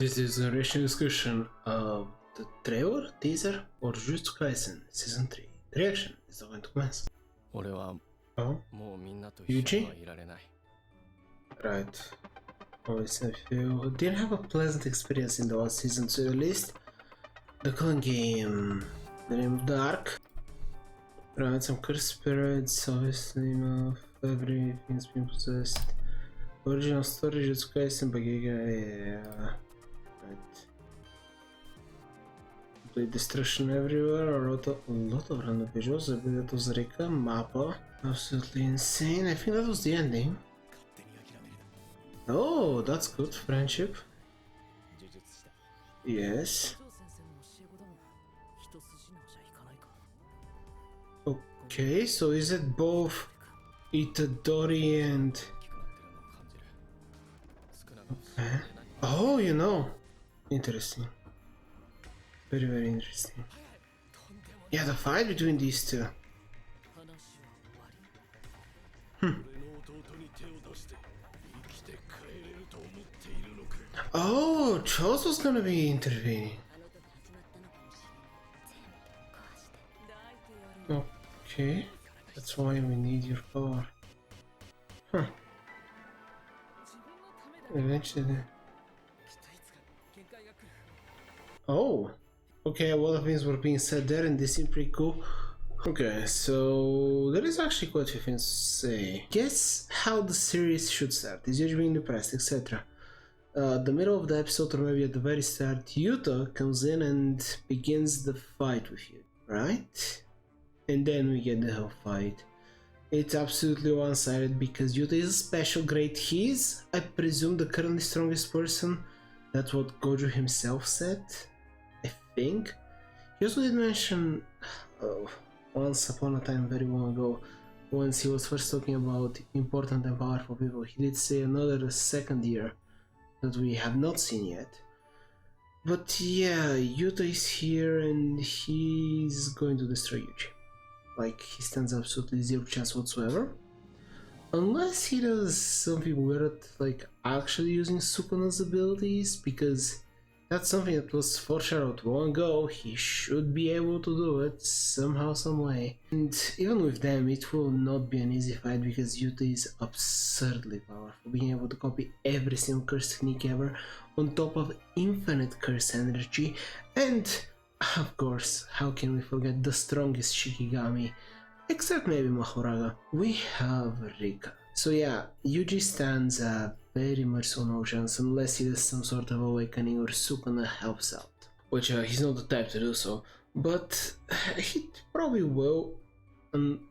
This is a recent discussion of the trailer, teaser, or JUJUTSU Kaisen Season 3. The reaction is going to commence. Oh, Yuji? Right. Always if you didn't have a pleasant experience in the last season, so at least the current game, the name of the arc. Right, some cursed spirits, obviously enough, everything's been possessed. Original story, JUJUTSU Kaisen, yeah. Right. Complete destruction everywhere, a lot of random visuals, a bit of Rika, Mappa. Absolutely insane. I think that was the ending. Oh, that's good. Friendship. Yes. Okay, so is it both Itadori and... Okay. Oh, you know. Interesting. Very, very interesting. Yeah, the fight between these two. Oh, Charles was gonna be intervening. Okay, that's why we need your power. Huh. Eventually. Oh, okay, a lot of things were being said there and they seem pretty cool. Okay, so there is actually quite a few things to say. Guess how the series should start, is usually in the past, etc. The middle of the episode or maybe at the very start, Yuta comes in and begins the fight with you, right? And then we get the whole fight. It's absolutely one-sided because Yuta is a special grade. He is, I presume, the currently strongest person. That's what Gojo himself said, I think. He also did mention, once upon a time, very long ago, once he was first talking about important and powerful people, he did say another second year that we have not seen yet. But yeah, Yuta is here and he's going to destroy Yuji. Like, he stands absolutely zero chance whatsoever. Unless he does something weird, like actually using Sukuna's abilities, because that's something that was foreshadowed long ago. He should be able to do it somehow, some way. And even with them, it will not be an easy fight because Yuta is absurdly powerful, being able to copy every single curse technique ever, on top of infinite curse energy, and of course, how can we forget the strongest Shikigami, except maybe Mahoraga? We have Rika. So yeah, Yuji stands very much so no chance unless he does some sort of awakening or Sukuna helps out. Which he's not the type to do so, but he probably will,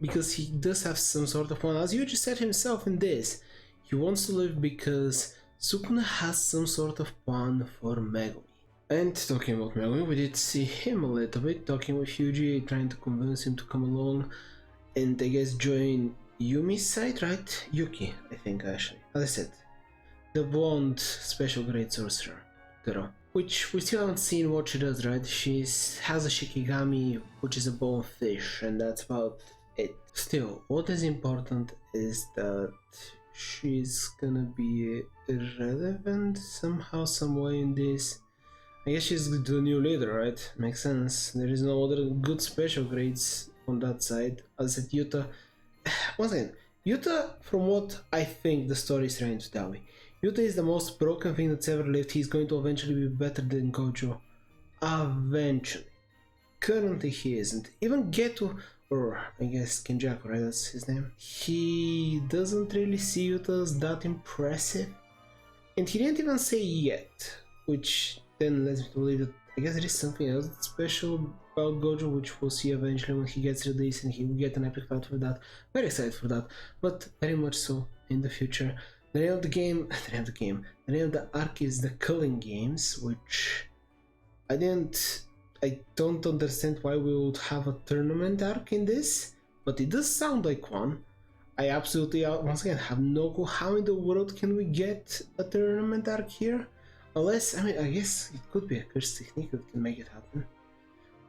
because he does have some sort of one. As Yuji said himself in this, he wants to live because Sukuna has some sort of plan for Megumi. And talking about Megumi, we did see him a little bit, talking with Yuji, trying to convince him to come along and I guess join Yumi's side, right? Yuki, I think actually. As I said, the blonde special grade sorcerer girl, which we still haven't seen what she does, right? She has a Shikigami, which is a bone fish, and that's about it. Still, what is important is that she's gonna be irrelevant somehow, some way in this. I guess she's the new leader, right? Makes sense. There is no other good special grades on that side. As I said, Yuta... Once again, Yuta, from what I think the story is trying to tell me, Yuta is the most broken thing that's ever lived. He's going to eventually be better than Gojo. Eventually. Currently he isn't. Even Geto, or I guess Kenjaku, right? That's his name. He doesn't really see Yuta as that impressive. And he didn't even say yet, which then lets me believe that I guess there is something else that's special about Gojo, which we'll see eventually when he gets released and he will get an epic fight for that. Very excited for that, but very much so in the future. The name of the game, the name of the arc is the Culling Games, which I don't understand why we would have a tournament arc in this, but it does sound like one. I absolutely, once again, have no clue how in the world can we get a tournament arc here? Unless, I mean, I guess it could be a curse technique that can make it happen.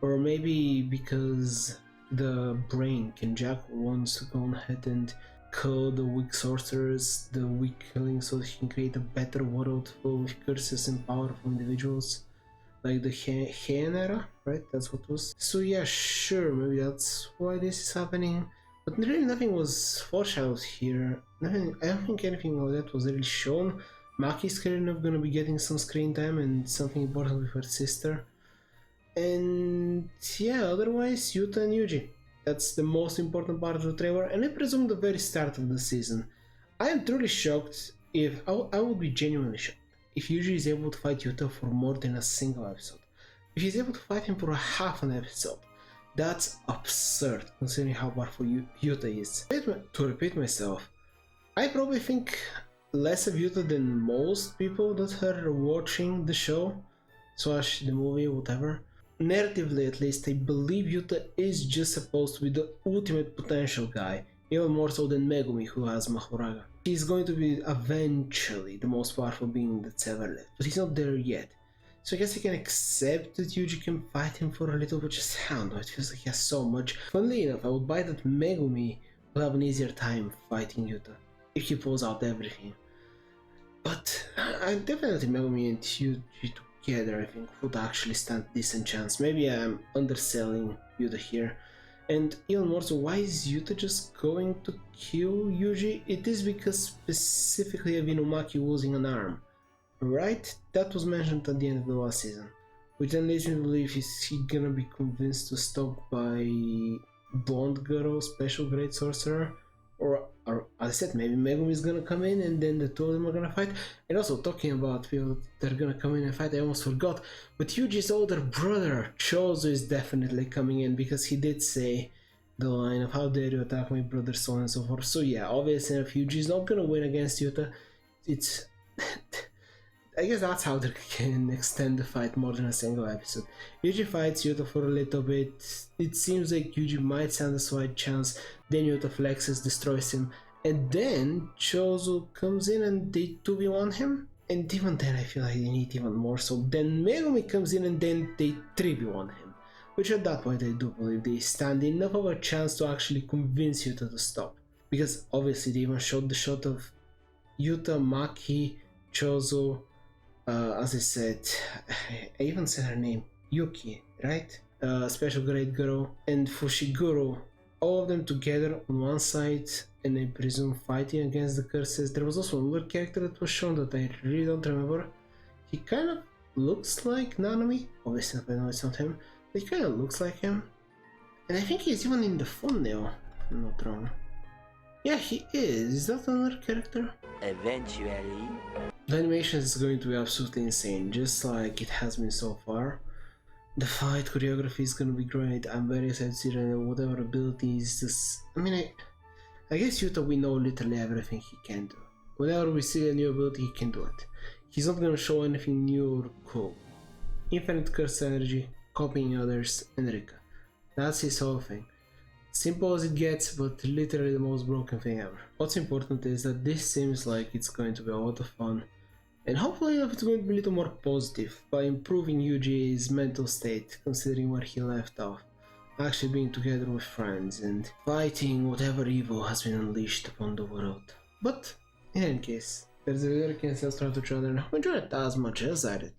Or maybe because the brain, Kenjaku, wants to go ahead and kill the weak sorcerers, the weak killing, so he can create a better world full with curses and powerful individuals. Like the Heian era, right? That's what it was. So yeah, sure, maybe that's why this is happening. But really nothing was foreshadowed here. Nothing, I don't think anything of that was really shown. Maki's kind of gonna be getting some screen time and something important with her sister. And yeah, otherwise Yuta and Yuji. That's the most important part of the trailer, and I presume the very start of the season. I am truly shocked if I would be genuinely shocked if Yuji is able to fight Yuta for more than a single episode. If he's able to fight him for a half an episode, that's absurd considering how powerful Yuta is. To repeat myself, I probably think less of Yuta than most people that are watching the show, slash the movie, whatever. Narratively at least, I believe Yuta is just supposed to be the ultimate potential guy, even more so than Megumi, who has Mahoraga. He's going to be eventually the most powerful being that's ever lived, but he's not there yet. So I guess I can accept that Yuji can fight him for a little bit, just I don't know, it feels like he has so much. Funnily enough, I would buy that Megumi will have an easier time fighting Yuta, if he pulls out everything. But I definitely Megumi and Yuji together, I think, would actually stand a decent chance. Maybe I'm underselling Yuta here. And even more so, why is Yuta just going to kill Yuji? It is because specifically of Inumaki losing an arm, right? That was mentioned at the end of the last season. Which then leads me to believe, is he gonna be convinced to stop by Blonde Girl, Special Great Sorcerer? Or as I said, maybe Megumi is gonna come in and then the two of them are gonna fight. And also, talking about people that are gonna come in and fight, I almost forgot, but Yuji's older brother, Chozo, is definitely coming in, because he did say the line of "how dare you attack my brother," so on and so forth. So yeah, obviously if Yuji's not gonna win against Yuta, it's I guess that's how they can extend the fight more than a single episode. Yuji fights Yuta for a little bit, it seems like Yuji might stand a slight chance, then Yuta flexes, destroys him, and then Chozo comes in and they 2v1 him, and even then I feel like they need even more, so then Megumi comes in and then they 3v1 him, which at that point I do believe they stand enough of a chance to actually convince Yuta to stop, because obviously they even showed the shot of Yuta, Maki, Chozo, as I said, I even said her name, Yuki, right? Special Great Girl, and Fushiguro, all of them together on one side, and I presume fighting against the curses. There was also another character that was shown that I really don't remember. He kind of looks like Nanami, obviously I know it's not him, but he kind of looks like him. And I think he's even in the thumbnail, if I'm not wrong. Yeah, he is. Is that another character? Eventually. The animation is going to be absolutely insane, just like it has been so far. The fight choreography is going to be great. I'm very excited to see whatever abilities. Just, I guess Yuta, we know literally everything he can do. Whenever we see a new ability, he can do it. He's not going to show anything new or cool. Infinite curse energy, copying others, and Rika. That's his whole thing. Simple as it gets, but literally the most broken thing ever. What's important is that this seems like it's going to be a lot of fun, and hopefully it's going to be a little more positive by improving Yuji's mental state, considering where he left off, actually being together with friends and fighting whatever evil has been unleashed upon the world. But in any case, there's a video that can still start each other, and I hope you enjoyed it as much as I did.